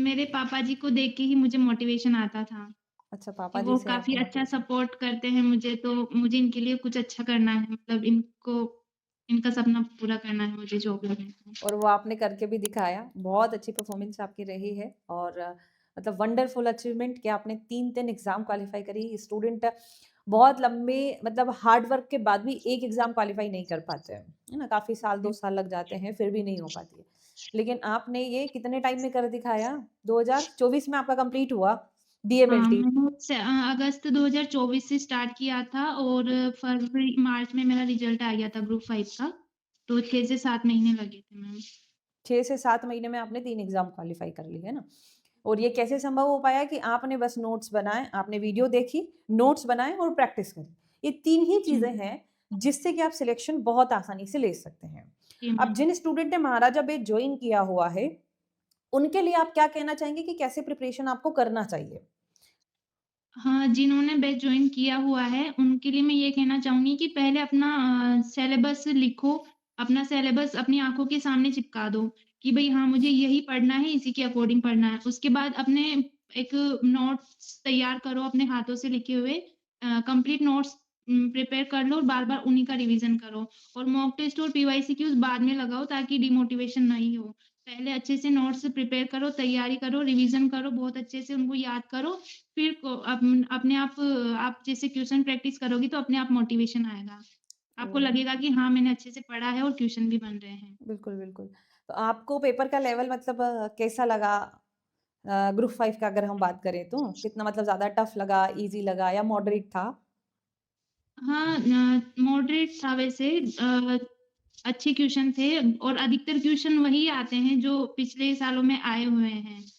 मेरे पापा जी को देख के ही मुझे मोटिवेशन आता था। अच्छा, कि पापा जी वो से काफ़ी आपको अच्छा मोटिवेशन सपोर्ट करते हैं मुझे, तो मुझे इनके लिए कुछ अच्छा करना है मतलब इनको इनका सपना पूरा करना है मुझे जॉब लगने का। और वो आपने करके भी दिखाया। बहुत अच्छी परफ़ॉर्मेंस आपकी रही है और मतलब वंडरफुल अचीवमेंट कि आपने 3-3 एग्ज़ाम क्वालीफ़ाई करी। स्टूडेंट बहुत लंबे मतलब हार्ड वर्क के बाद भी एक एग्ज़ाम क्वालीफ़ाई नहीं कर पाते हैं, है ना? काफ़ी साल 2 हुँ। साल लग जाते हैं, फिर भी नहीं हो पाती है। लेकिन आपने ये कितने टाइम में कर दिखाया? 2024 में आपका कंप्लीट हुआ हाँ, डीएमएलटी। मैंने अगस्त 2024 से स्टार्ट किया था और फरवरी मार्च में मेरा रिज़ल्ट आ गया था ग्रुप 5 का, तो 6 से 7 महीने लगे थे मैम। 6 से 7 महीने में आपने 3 एग्ज़ाम क्वालीफ़ाई कर ली, है ना? और ये कैसे संभव हो पाया कि आपने बस नोट्स बनाए, आपने वीडियो देखी, नोट्स बनाए और प्रैक्टिस करी। ये 3 ही जी, चीज़ें हैं, जिससे कि आप सिलेक्शन बहुत आसानी से ले सकते हैं। जी अब मैम। जिन स्टूडेंट ने महाराजा बैच जॉइन किया हुआ है, उनके लिए आप क्या कहना चाहेंगे कि कैसे प्रिपरेशन आपको करना चाहिए? हाँ, जिन्होंने बैच जॉइन किया हुआ है, उनके लिए मैं ये कहना चाहूँगी कि पहले अपना सिलेबस लिखो, अपना सिलेबस अपनी आँखों के सामने चिपका दो कि भई हाँ, मुझे यही पढ़ना है, इसी के अकॉर्डिंग पढ़ना है। उसके बाद अपने एक नोट्स तैयार करो अपने हाथों से लिखे हुए कंप्लीट नोट्स प्रिपेयर कर लो और बार-बार उन्हीं का रिवीज़न करो और मॉक टेस्ट और पीवाईक्यूज़ बाद में लगाओ ताकि डिमोटिवेशन नहीं हो। पहले अच्छे से नोट्स प्रिपेयर करो, तैयारी करो, रिवीज़न करो, बहुत अच्छे से उनको याद करो फिर को अपने आप जैसे क्वेश्चन प्रैक्टिस करोगी तो अपने आप मोटिवेशन आएगा। आपको ओह! लगेगा कि हाँ, मैंने अच्छे से पढ़ा है और क्वेश्चन भी बन रहे हैं। बिल्कुल, बिल्कुल। तो आपको पेपर का लेवल मतलब कैसा लगा? ग्रुप 5 का अगर हम बात करें तो? कितना मतलब ज़्यादा टफ लगा, ईज़ी लगा या मॉडरेट था? हाँ, मॉडरेट था वैसे अच्छे क्वेश्चन थे और अधिकतर क्वेश्चन वही आते हैं जो पिछले सालों में आए हुए हैं।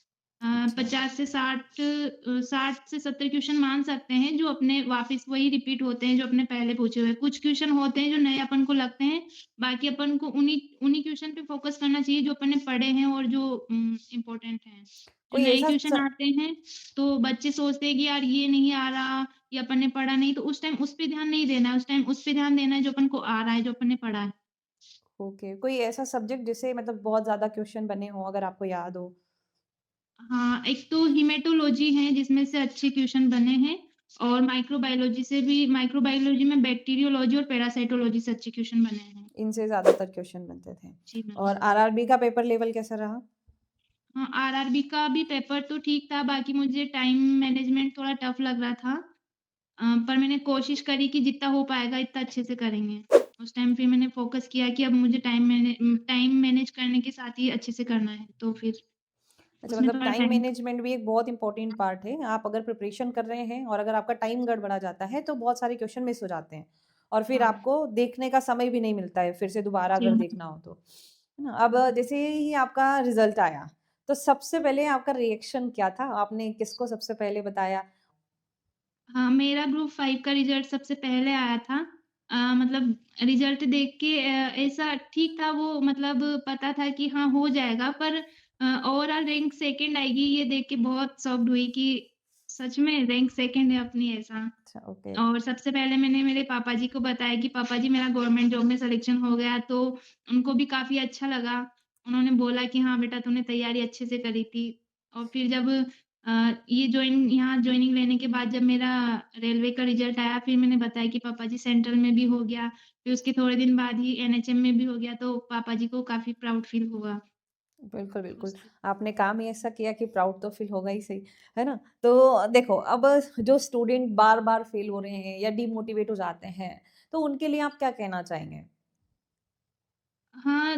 अच्छा। 50 से 60 से 70 क्वेश्चन मान सकते हैं जो अपने वापस वही रिपीट होते हैं जो अपने पहले पूछे हुए हैं। कुछ क्वेश्चन होते हैं जो नए अपन को लगते हैं, बाकी अपन को उन्हीं उन्हीं क्वेश्चन पे फ़ोकस करना चाहिए जो अपन ने पढ़े हैं और जो इम्पोर्टेंट हैं। जो कोई नए ऐसा क्वेश्चन स आते हैं, तो बच्चे सोचते हैं कि यार ये नहीं आ रहा या अपन ने पढ़ा नहीं, तो उस टाइम उस पे ध्यान नहीं देना है, उस टाइम उस पे ध्यान देना है जो अपन को आ रहा है, जो अपन ने पढ़ा है। ओके, कोई ऐसा सब्जेक्ट जिससे मतलब बहुत ज़्यादा क्वेश्चन बने हों अगर आपको याद हो? हाँ, एक तो हेमेटोलॉजी है जिसमें से अच्छे क्वेश्चन बने हैं और माइक्रोबायोलॉजी में बैक्टीरियोलॉजी और पैरासाइटोलॉजी से अच्छे क्वेश्चन बने हैं। इनसे ज़्यादातर क्वेश्चन बनते थे। जी मैम। और आरआरबी का पेपर लेवल कैसा रहा? हाँ, आरआरबी का भी पेपर तो ठीक था, बाकी मुझे टाइम मैनेजमेंट थोड़ा टफ लग रहा था। पर मैंने कोशिश करी कि जितना हो पाएगा इतना अच्छे से करेंगे। उस टाइम फिर मैंने फ़ोकस किया कि अब मुझे टाइम मैनेज करने के साथ ही अच्छे से करना है, तो फिर अच्छा, उसमें मतलब थोड़ा टाइम टाइम मैनेजमेंट भी एक बहुत इम्पोर्टेंट पार्ट है। आप अगर प्रिपरेशन कर रहे हैं और अगर आपका टाइम गड़बड़ा जाता है, तो बहुत सारे क्वेश्चन मिस हो जाते हैं और फिर हाँ, आपको देखने का समय भी नहीं मिलता है, फिर से दोबारा जी अगर मैम। देखना हो तो। है ना? अब जैसे ही आपका रिज़ल्ट आया, तो सबसे पहले आपका रिएक्शन क्या था? आपने किसको सबसे पहले बताया? हाँ, मेरा ग्रुप 5 का रिज़ल्ट सबसे पहले आया था। मतलब रिज़ल्ट देख के ऐसा ठीक था वो मतलब पता था कि हाँ, हो जाएगा पर ओवरऑल रैंक सेकंड आएगी ये देख के बहुत शॉक्ड हुई कि सच में रैंक सेकंड है अपनी ऐसा। अच्छा, ओके। और सबसे पहले मैंने मेरे पापा जी को बताया कि पापा जी मेरा गवर्नमेंट जॉब में सिलेक्शन हो गया, तो उनको भी काफ़ी अच्छा लगा। उन्होंने बोला कि हाँ, बेटा तूने तैयारी अच्छे से करी थी। और फिर जब यहाँ जॉइनिंग लेने के बाद जब मेरा रेलवे का रिज़ल्ट आया, फिर मैंने बताया कि पापा जी सेंट्रल में भी हो गया। फिर उसके थोड़े दिन बाद ही एनएचएम में भी हो गया, तो पापा जी को काफ़ी प्राउड फील हुआ बिल्कुल, बिल्कुल। उससे। आपने काम ही ऐसा किया कि प्राउड तो फ़ील होगा ही सही, है ना? तो देखो, अब जो स्टूडेंट बार-बार फ़ेल हो रहे हैं या डीमोटिवेट हो जाते हैं, तो उनके लिए आप क्या कहना चाहेंगे? हाँ,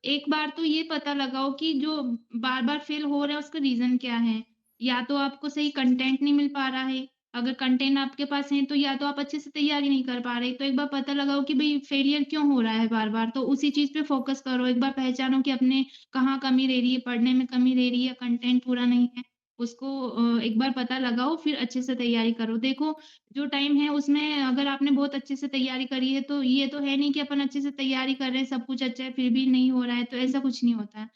एक बार तो ये पता लगाओ कि जो बार-बार फ़ेल हो रहा है उसका रीज़न क्या है? या तो आपको सही कंटेंट नहीं मिल पा रहा है, अगर कंटेंट आपके पास है तो या तो आप अच्छे से तैयारी नहीं कर पा रहे, तो एक बार पता लगाओ कि भई फेलियर क्यों हो रहा है बार-बार, तो उसी चीज़ पे फ़ोकस करो। एक बार पहचानो कि अपने कहाँ कमी रह रही है, पढ़ने में कमी रह रही है, कंटेंट पूरा नहीं है, उसको एक बार पता लगाओ फिर अच्छे से तैयारी करो। देखो जो टाइम है उसमें अगर आपने बहुत अच्छे से तैयारी करी है, तो ये तो है नहीं कि अपन अच्छे से तैयारी कर रहे हैं, सब कुछ अच्छा है, फिर भी नहीं हो रहा है, तो ऐसा कुछ नहीं होता है।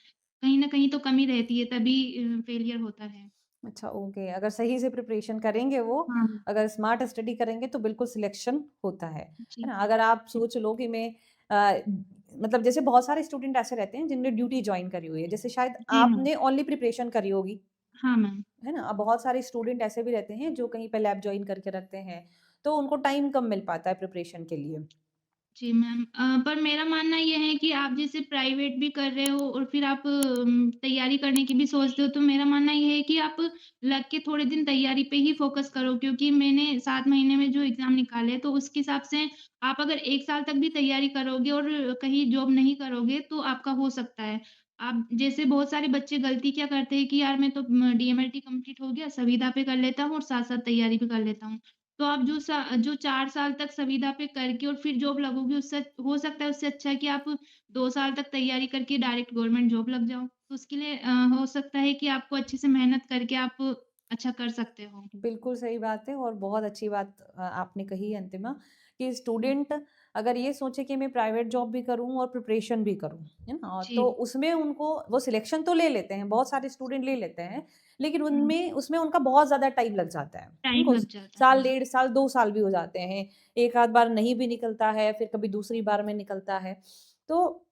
कहीं न कहीं तो कमी रहती है, तभी फेलियर होता है। अच्छा, ओके। अगर सही से प्रिपरेशन करेंगे वो, हाँ, अगर स्मार्ट स्टडी करेंगे तो बिल्कुल सिलेक्शन होता है जी। ना? अगर आप सोच लो कि मैं अ, मतलब जैसे बहुत सारे स्टूडेंट ऐसे रहते हैं जिनने ड्यूटी जॉइन करी हुई है, जैसे शायद जी मैम। आपने ओनली प्रिपरेशन करी होगी, हाँ मैम। है ना? अब बहुत सारे स्टूडेंट ऐसे भी रहते हैं जो कहीं पे लैब जॉइन करके रखते हैं, तो उनको टाइम कम मिल पाता है प्रिपरेशन के लिए। जी मैम। पर मेरा मानना ये है कि आप जैसे प्राइवेट भी कर रहे हो और फिर आप तैयारी करने की भी सोचते हो, तो मेरा मानना ये है कि आप लग के थोड़े दिन तैयारी पे ही फ़ोकस करो क्योंकि मैंने 7 महीने में जो एग्ज़ाम निकाले, तो उसके हिसाब से आप अगर 1 साल तक भी तैयारी करोगे और कहीं जॉब नहीं करोगे, तो आपका हो सकता है। आप जैसे बहुत सारे बच्चे गलती क्या करते हैं कि यार मैं तो डीएमएलटी कंप्लीट हो गया, संविदा पे कर लेता हूँ और साथ-साथ तैयारी भी कर लेता हूँ। तो आप जो 4 साल तक संविदा पे करके और फिर जॉब लगोगे उससे हो सकता है उससे अच्छा है कि आप 2 साल तक तैयारी करके डायरेक्ट गवर्नमेंट जॉब लग जाओ। तो उसके लिए हो सकता है कि आपको अच्छे से मेहनत करके आप अच्छा कर सकते हो। बिल्कुल सही बात है और बहुत अच्छी बात आपने कही है अंतिमा कि स्टूडेंट अगर ये सोचे कि मैं प्राइवेट जॉब भी करूं और प्रिपरेशन भी करूं, है ना? जी। तो उसमें उनको वो सिलेक्शन तो ले लेते हैं, बहुत सारे स्टूडेंट ले लेते हैं, लेकिन हुँ, उनमें उसमें उनका बहुत ज़्यादा टाइम लग जाता है। टाइम उनको लग जाता है। साल, डेढ़ साल, 2 साल भी हो जाते हैं। एक आध बार नहीं भी निकलता है, फिर कभी दूसरी बार में निकलता है। तो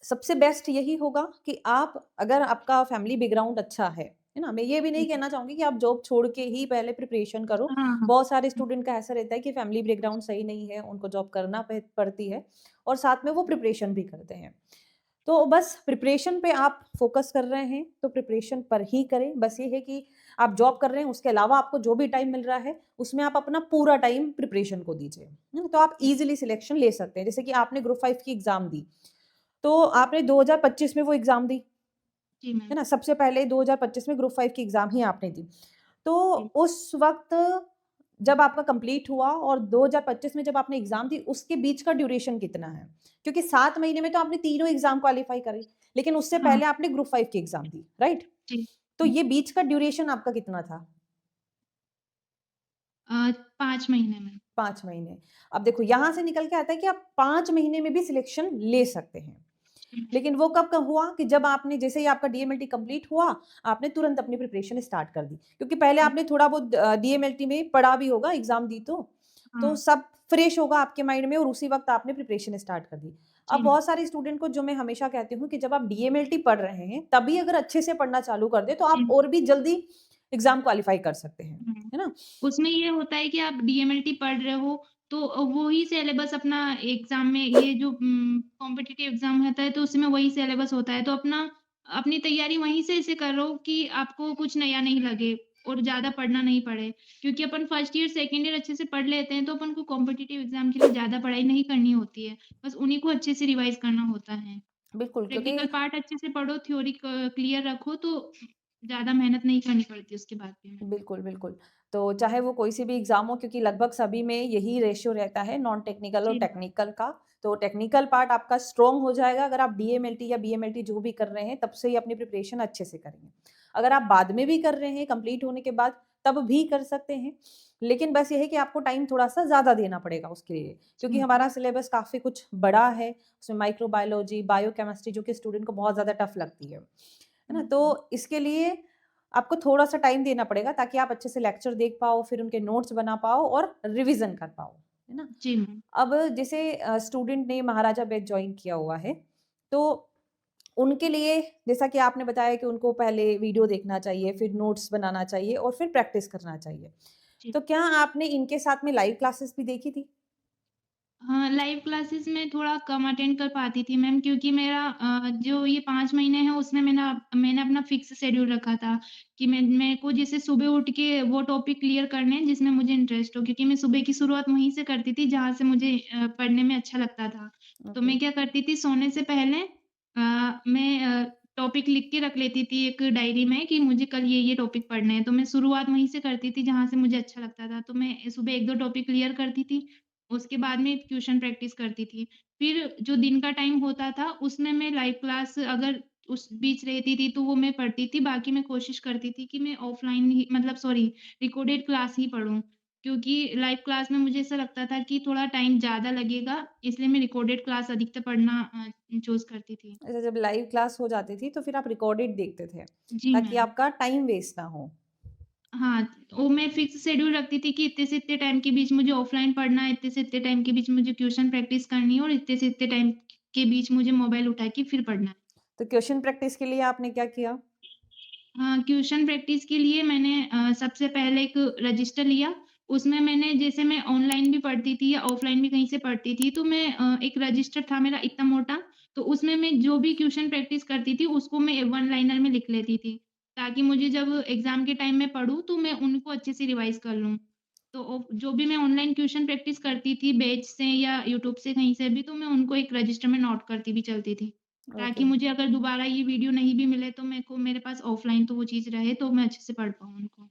सबसे बेस्ट यही होगा कि आप अगर आपका फैमिली बैकग्राउंड अच्छा है ना? मैं ये भी नहीं जी। कहना चाहूँगी कि आप जॉब छोड़ के ही पहले प्रिपरेशन करो। हाँ, हाँ। बहुत सारे हुँ, स्टूडेंट का ऐसा रहता है कि फैमिली बैकग्राउंड सही नहीं है, उनको जॉब करना पड़ती है और साथ में वो प्रिपरेशन भी करते हैं। तो बस प्रिपरेशन पे आप फ़ोकस कर रहे हैं, तो प्रिपरेशन पर ही करें। बस ये है कि आप जॉब कर रहे हैं, उसके अलावा आपको जो भी टाइम मिल रहा है, उसमें आप अपना पूरा टाइम प्रिपरेशन को दीजिए। है ना? तो आप जी, ईज़िली सिलेक्शन ले सकते हैं। जैसे कि आपने ग्रुप 5 की एग्ज़ाम दी, तो आपने 2025 में वो एग्ज़ाम दी, जी है मैम। ना? सबसे पहले 2025 में ग्रुप 5 की एग्ज़ाम ही आपने दी। तो जी, उस वक़्त जब आपका कंप्लीट हुआ और 2025 में जब आपने एग्ज़ाम दी, उसके बीच का ड्यूरेशन कितना है? क्योंकि 7 महीने में तो आपने तीनों एग्ज़ाम क्वालीफाई करे, लेकिन उससे हाँ, पहले आपने ग्रुप 5 की एग्ज़ाम दी, राइट? जी। तो हुँ, ये बीच का ड्यूरेशन आपका कितना था? 5 महीने में। 5 महीने। अब देखो यहाँ से निकल के आता है कि आप 5 महीने में भी सिलेक्शन ले सकते हैं। जी मैम। लेकिन वो कब क हुआ कि जब आपने जैसे ही आपका डीएमएलटी कंप्लीट हुआ, आपने तुरंत अपनी प्रिपरेशन स्टार्ट कर दी। क्योंकि पहले जी, आपने थोड़ा बहुत डीएमएलटी में पढ़ा भी होगा, एग्ज़ाम दी तो। तो हाँ। सब फ्रेश होगा आपके माइंड में और उसी वक़्त आपने प्रिपरेशन स्टार्ट कर दी। अब जी मैम। बहुत सारे स्टूडेंट को जो मैं हमेशा कहती हूँ कि जब आप डीएमएलटी पढ़ रहे हैं, तभी अगर अच्छे से पढ़ना चालू कर दें, तो जी आप मैम। और भी जल्दी एग्ज़ाम क्वालीफाई कर सकते हैं। हुँ। है ना? उसमें ये होता है कि आप डीएमएलटी पढ़ रहे हो, तो वो ही सिलेबस अपना एग्ज़ाम में ये जो कॉम्पिटिटिव एग्ज़ाम होता है, तो उसमें वही सिलेबस होता है। तो अपनी तैयारी वहीं से ऐसे करो कि आपको कुछ नया नहीं लगे और ज़्यादा पढ़ना नहीं पड़े। क्योंकि अपन फर्स्ट ईयर, सेकंड ईयर अच्छे से पढ़ लेते हैं, तो अपन को कॉम्पिटिटिव एग्ज़ाम के लिए ज़्यादा पढ़ाई नहीं करनी होती है। बस उन्हीं को अच्छे से रिवाइज़ करना होता है। बिल्कुल, क्योंकि प्रैक्टिकल पार्ट अच्छे से पढ़ो, थ्योरी क्लियर रखो, तो ज़्यादा मेहनत नहीं करनी पड़ती उसके बाद भी हमें। बिल्कुल, बिल्कुल। तो चाहे वो कोई सी भी एग्ज़ाम हो क्योंकि लगभग सभी में यही रेशियो रहता है नॉन टेक्निकल और जी, टेक्निकल का। तो टेक्निकल पार्ट आपका स्ट्रॉन्ग हो जाएगा अगर आप डीएमएलटी या बीएमएलटी जो भी कर रहे हैं, तब से ही अपनी प्रिपरेशन अच्छे से करेंगे। अगर आप बाद में भी कर रहे हैं कंप्लीट होने के बाद, तब भी कर सकते हैं। लेकिन बस ये है कि आपको टाइम थोड़ा-सा ज़्यादा देना पड़ेगा उसके लिए, क्योंकि जी, हमारा सिलेबस काफ़ी कुछ बड़ा है। उसमें माइक्रोबायोलॉजी, बायोकेमिस्ट्री जो कि स्टूडेंट को बहुत ज़्यादा टफ़ लगती है। है ना? हुँ, हुँ। तो इसके लिए आपको थोड़ा-सा टाइम देना पड़ेगा ताकि आप अच्छे से लेक्चर देख पाओ, फिर उनके नोट्स बना पाओ और रिवीज़न कर पाओ, है ना? जी, मैम। अब जैसे स्टूडेंट ने महाराजा बैच जॉइन किया हुआ है, तो उनके लिए जैसा कि आपने बताया कि उनको पहले वीडियो देखना चाहिए, फिर नोट्स बनाना चाहिए और फिर प्रैक्टिस करना चाहिए। जी। तो क्या आपने इनके साथ में लाइव क्लासेस भी देखी थी? हाँ, लाइव क्लासेस मैं थोड़ा कम अटेंड कर पाती थी मैम, क्योंकि मेरा जो ये 5 महीने हैं उसमें मैंने अपना फिक्स शेड्यूल रखा था कि मेरे को जैसे सुबह उठ के वो टॉपिक क्लियर करने हैं जिसमें मुझे इंटरेस्ट हो, क्योंकि मैं सुबह की शुरुआत वहीं से करती थी जहाँ से मुझे पढ़ने में अच्छा लगता था। तो ओके, मैं क्या करती थी, सोने से पहले मैं टॉपिक लिख के रख लेती थी एक डायरी में कि मुझे कल ये टॉपिक पढ़ने हैं। तो मैं शुरुआत वहीं से करती थी जहाँ से मुझे अच्छा लगता था। तो मैं सुबह 1-2 टॉपिक क्लियर करती थी, उसके बाद में ट्यूशन प्रैक्टिस करती थी। फिर जो दिन का टाइम होता था, उसमें मैं लाइव क्लास अगर उस बीच रहती थी, तो वो मैं पढ़ती थी। बाकी मैं कोशिश करती थी कि मैं ऑफ़लाइन ही, मतलब सॉरी, रिकॉर्डेड क्लास ही पढूँ। क्योंकि लाइव क्लास में मुझे ऐसा लगता था कि थोड़ा टाइम ज़्यादा लगेगा, इसलिए मैं रिकॉर्डेड क्लास अधिकतर पढ़ना चूज़ करती थी। अच्छा जब लाइव क्लास हो जाती थी, तो फिर आप रिकॉर्डेड देखते थे, जी, ताकि मैम। आपका टाइम वेस्ट ना हो। हाँ, वो मैं फिक्स शेड्यूल रखती थी कि इतने से इतने टाइम के बीच मुझे ऑफ़लाइन पढ़ना है, इतने से इतने टाइम के बीच मुझे ट्यूशन प्रैक्टिस करनी है और इतने से इतने टाइम के बीच मुझे मोबाइल उठा के फिर पढ़ना है। तो क्वेश्चन प्रैक्टिस के लिए आपने क्या किया? ट्यूशन प्रैक्टिस के लिए मैंने सबसे पहले एक रजिस्टर लिया। उसमें मैंने, जैसे मैं ऑनलाइन भी पढ़ती थी या ऑफ़लाइन भी कहीं से पढ़ती थी, तो मैं एक रजिस्टर था मेरा इतना मोटा, तो उसमें मैं जो भी ट्यूशन प्रैक्टिस करती थी, उसको मैं वन लाइनर में लिख लेती थी, ताकि मुझे जब एग्ज़ाम के टाइम में पढ़ूँ, तो मैं उनको अच्छे से रिवाइज़ कर लूँ। तो जो भी मैं ऑनलाइन ट्यूशन प्रैक्टिस करती थी, बैच से या यूट्यूब से कहीं से भी, तो मैं उनको एक रजिस्टर में नोट करती भी चलती थी। ताकि ओके, मुझे अगर दोबारा ये वीडियो नहीं भी मिले, तो मेरे पास ऑफ़लाइन तो वो चीज़ रहे, तो मैं अच्छे से पढ़ पाऊँ उनको।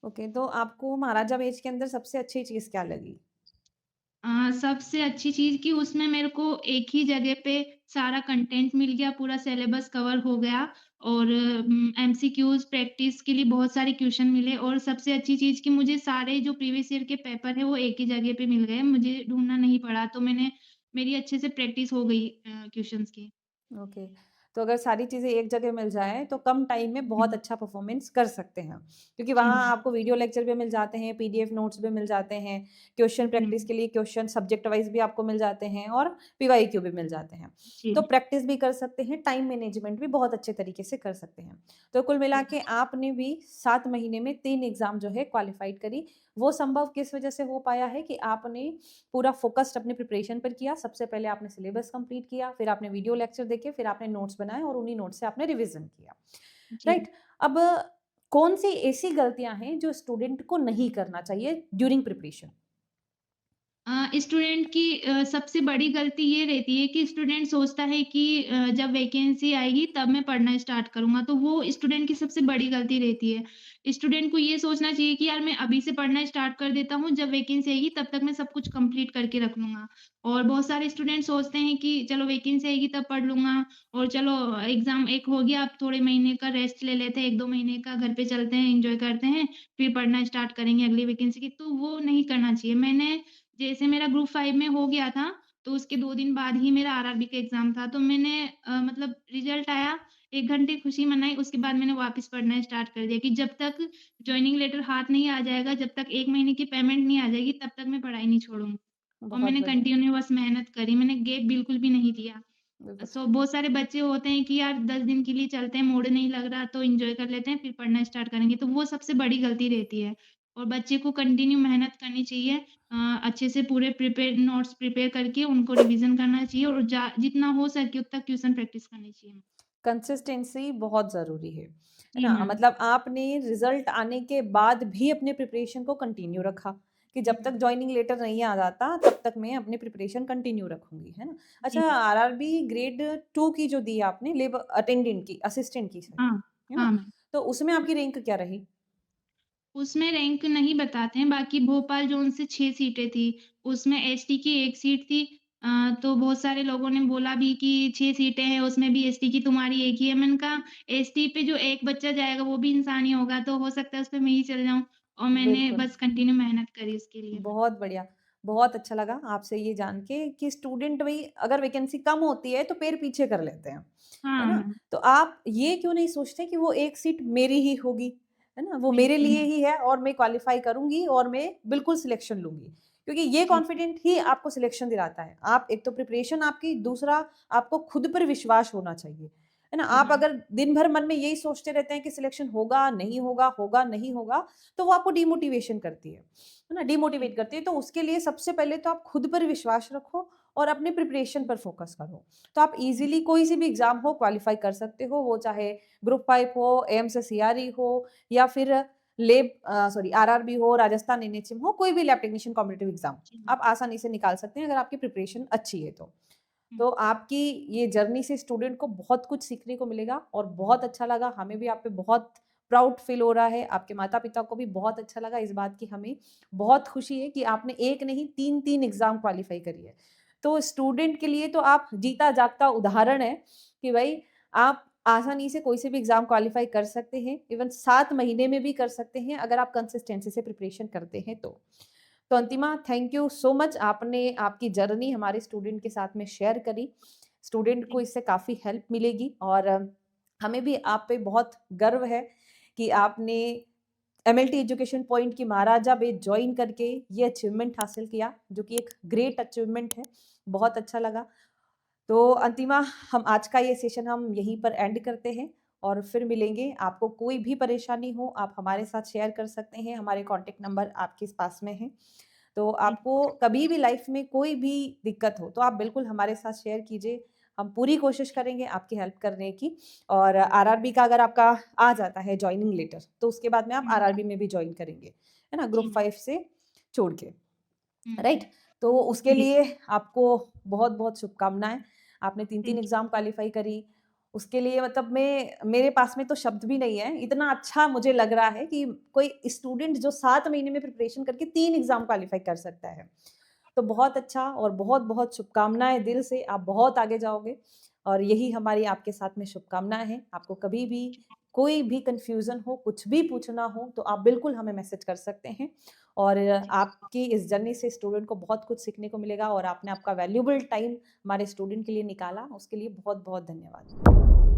ओके। तो आपको महाराजा बेच के अंदर सबसे अच्छी चीज़ क्या लगी? सबसे अच्छी चीज़ कि उसमें मेरे को एक ही जगह पे सारा कंटेंट मिल गया, पूरा सिलेबस कवर हो गया और एमसीक्यूज़ प्रैक्टिस के लिए बहुत सारे क्वेश्चन मिले और सबसे अच्छी चीज़ कि मुझे सारे जो प्रीवियस ईयर के पेपर हैं, वो एक ही जगह पे मिल गए। मुझे ढूँढना नहीं पड़ा, तो मेरी अच्छे से प्रैक्टिस हो गई क्वेश्चन्स की। ओके। तो अगर सारी चीज़ें एक जगह मिल जाएँ तो कम टाइम में बहुत हुँ, अच्छा परफ़ॉर्मेंस कर सकते हैं। क्योंकि जी वहाँ मैम। आपको वीडियो लेक्चर भी मिल जाते हैं, पीडीएफ नोट्स भी मिल जाते हैं, क्वेश्चन हुँ, प्रैक्टिस के लिए क्वेश्चन सब्जेक्ट वाइज़ भी आपको मिल जाते हैं और पीवाईक्यू भी मिल जाते हैं। जी, तो प्रैक्टिस भी कर सकते हैं, टाइम मैनेजमेंट भी बहुत अच्छे तरीके से कर सकते हैं। तो कुल मिला जी। के आपने भी 7 महीने में 3 एग्ज़ाम जो है क्वालिफ़ाइड करी। वो संभव किस वजह से हो पाया है कि आपने पूरा फ़ोकस्ड अपनी प्रिपरेशन पर किया। सबसे पहले आपने सिलेबस कंप्लीट किया, फिर आपने वीडियो लेक्चर देखे, फिर आपने नोट्स बनाए और उन्हीं नोट्स से आपने रिवीज़न किया। जी। राइट? अब कौन-सी ऐसी गलतियाँ हैं जो स्टूडेंट को नहीं करना चाहिए ड्यूरिंग प्रिपरेशन? स्टूडेंट की सबसे बड़ी गलती ये रहती है कि स्टूडेंट सोचता है कि जब वैकेंसी आएगी तब मैं पढ़ना स्टार्ट करूँगा, तो वो स्टूडेंट की सबसे बड़ी गलती रहती है। स्टूडेंट को ये सोचना चाहिए कि यार मैं अभी से पढ़ना स्टार्ट कर देता हूँ, जब वैकेंसी आएगी तब तक मैं सब कुछ कंप्लीट करके रख लूँगा। और बहुत सारे स्टूडेंट सोचते हैं कि चलो वैकेंसी आएगी तब पढ़ लूँगा और चलो एग्ज़ाम एक हो गया, अब थोड़े महीने का रेस्ट ले लेते हैं, 1-2 महीने का घर पे चलते हैं, एन्जॉय करते हैं, फिर पढ़ना स्टार्ट करेंगे अगली वैकेंसी की, तो वो नहीं करना चाहिए। मैंने जैसे मेरा ग्रुप 5 में हो गया था, तो उसके 2 दिन बाद ही मेरा आरआरबी का एग्ज़ाम था। तो मैंने मतलब रिज़ल्ट आया, 1 घंटे खुशी मनाई, उसके बाद मैंने वापस पढ़ना स्टार्ट कर दिया कि जब तक जॉइनिंग लेटर हाथ नहीं आ जाएगा, जब तक 1 महीने की पेमेंट नहीं आ जाएगी, तब तक मैं पढ़ाई नहीं छोड़ूँगी। और बहुत मैंने बढ़िया, कंटिन्यूअस मेहनत करी, मैंने गैप बिल्कुल भी नहीं दिया। बिल्कुल। बहुत सारे बच्चे होते हैं कि यार 10 दिन के लिए चलते हैं, मूड नहीं लग रहा तो एन्जॉय कर लेते हैं, फिर पढ़ना स्टार्ट करेंगे, तो वो सबसे बड़ी गलती रहती है। और बच्चे को कंटिन्यू मेहनत करनी चाहिए। अच्छे से पूरे नोट्स प्रिपेयर करके उनको रिवीज़न करना चाहिए और जितना हो सके उतना ट्यूशन प्रैक्टिस करनी चाहिए। कंसिस्टेंसी बहुत ज़रूरी है जी ना? मैम। मतलब आपने रिज़ल्ट आने के बाद भी अपने प्रिपरेशन को कंटिन्यू रखा कि हुँ, जब तक जॉइनिंग लेटर नहीं आ जाता, तब तक मैं अपनी प्रिपरेशन कंटिन्यू रखूँगी, है ना? जी अच्छा मैम। आरआरबी ग्रेड 2 की जो दी आपने लेबर अटेंडेंट की, असिस्टेंट की सॉरी, हाँ, है हाँ ना? मैम। तो उसमें आपकी रैंक क्या रही? उसमें रैंक नहीं बताते हैं, बाकी भोपाल ज़ोन से 6 सीटें थी, उसमें एसटी की 1 सीट थी। तो बहुत सारे लोगों ने बोला भी कि 6 सीटें हैं, उसमें भी एसटी की तुम्हारी 1 ही है। मैंने कहा एसटी पे जो एक बच्चा जाएगा वो भी इंसान ही होगा, तो हो सकता है उसपे मैं ही चल जाऊँ और मैंने बिल्कुल। बस कंटिन्यू मेहनत करी उसके लिए मैम। बहुत बढ़िया। बहुत अच्छा लगा आपसे ये जान के कि स्टूडेंट भई अगर वैकेंसी कम होती है तो पैर पीछे कर लेते हैं, है हाँ ना? मैम। तो आप ये क्यों नहीं सोचते कि वो एक सीट मेरी ही होगी, है ना? वो मेरे बिल्कुल लिए मैम। ही है और मैं क्वालीफाई करूँगी और मैं बिल्कुल सिलेक्शन लूँगी। क्योंकि ये जी, कॉन्फिडेंट ही आपको सिलेक्शन दिलाता है। आप एक तो प्रिपरेशन आपकी, दूसरा आपको खुद पर विश्वास होना चाहिए, है ना? जी आप मैम। अगर दिन भर मन में यही सोचते रहते हैं कि सिलेक्शन होगा, नहीं होगा, होगा, नहीं होगा, तो वो आपको डिमोटिवेशन करती है ना? जी, डिमोटिवेट करती है, तो उसके लिए सबसे पहले तो आप खुद पर विश्वास रखो और अपने प्रिपरेशन पर फोकस करो। तो आप जी, इज़िली कोई सी भी एग्ज़ाम हो क्वालीफाई कर सकते हो, वो चाहे ग्रुप 5 हो, एम्स सीआरई हो या फिर सॉरी आरआरबी हो, राजस्थान एनएचएम हो, कोई भी लैब टेक्नीशियन कॉम्पिटिटिव एग्ज़ाम, जी मैम। आप आसानी से निकाल सकते हैं अगर आपकी प्रिपरेशन अच्छी है तो। हुँ, तो आपकी ये जर्नी से स्टूडेंट को बहुत कुछ सीखने को मिलेगा और बहुत अच्छा लगा। हमें भी आप पे बहुत प्राउड फ़ील हो रहा है। आपके माता-पिता को भी बहुत अच्छा लगा इस बात की हमें बहुत खुशी है कि आपने 1 नहीं 3-3 एग्ज़ाम क्वालीफ़ाई करी है। तो स्टूडेंट के लिए तो आप जीता-जागता उदाहरण हैं कि भई आप आसानी से कोई से भी एग्ज़ाम क्वालीफ़ाई कर सकते हैं। इवन 7 महीने में भी कर सकते हैं अगर आप कंसिस्टेंसी से प्रिपरेशन करते हैं तो। तो अंतिमा थैंक यू सो मच आपने आपकी जर्नी हमारे स्टूडेंट के साथ में शेयर करी। स्टूडेंट को जी, इससे काफ़ी हेल्प मिलेगी और हमें भी आप पे बहुत गर्व है कि आपने एमएलटी एजुकेशन पॉइंट की महाराजा बैच जॉइन करके ये अचीवमेंट हासिल किया, जो कि एक ग्रेट अचीवमेंट है। बहुत अच्छा लगा। तो अंतिमा हम आज का ये सेशन हम यहीं पर एंड करते हैं और फिर मिलेंगे। आपको कोई भी परेशानी हो, आप हमारे साथ शेयर कर सकते हैं। हमारे कॉन्टैक्ट नंबर आपके पास में हैं। तो जी, आपको कभी भी लाइफ में कोई भी दिक्कत हो, तो आप बिल्कुल हमारे साथ शेयर कीजिए। हम पूरी कोशिश करेंगे आपकी हेल्प करने की और आरआरबी का अगर आपका आ जाता है जॉइनिंग लेटर, तो उसके बाद में आप हुँ, आरआरबी में भी जॉइन करेंगे, है ना? जी ग्रुप मैम। 5 से छोड़ के। हुँ, राइट? हुँ। तो उसके जी, लिए आपको बहुत-बहुत शुभकामनाएँ। आपने 3-3 थैंक यू। एग्ज़ाम क्वालीफाई करी। उसके लिए मतलब मैं मेरे पास में तो शब्द भी नहीं है। इतना अच्छा मुझे लग रहा है कि कोई स्टूडेंट जो 7 महीने में प्रिपरेशन करके 3 एग्ज़ाम क्वालीफाई कर सकता है। तो बहुत अच्छा और बहुत-बहुत शुभकामनाएँ दिल से, आप बहुत आगे जाओगे और यही हमारी आपके साथ में शुभकामनाएँ हैं। आपको कभी भी कोई भी कन्फ्यूज़न हो, कुछ भी पूछना हो तो आप बिल्कुल हमें मैसेज कर सकते हैं और जी। आपकी इस जर्नी से स्टूडेंट को बहुत कुछ सीखने को मिलेगा और आपने आपका वैल्यूएबल टाइम हमारे स्टूडेंट के लिए निकाला, उसके लिए बहुत-बहुत धन्यवाद।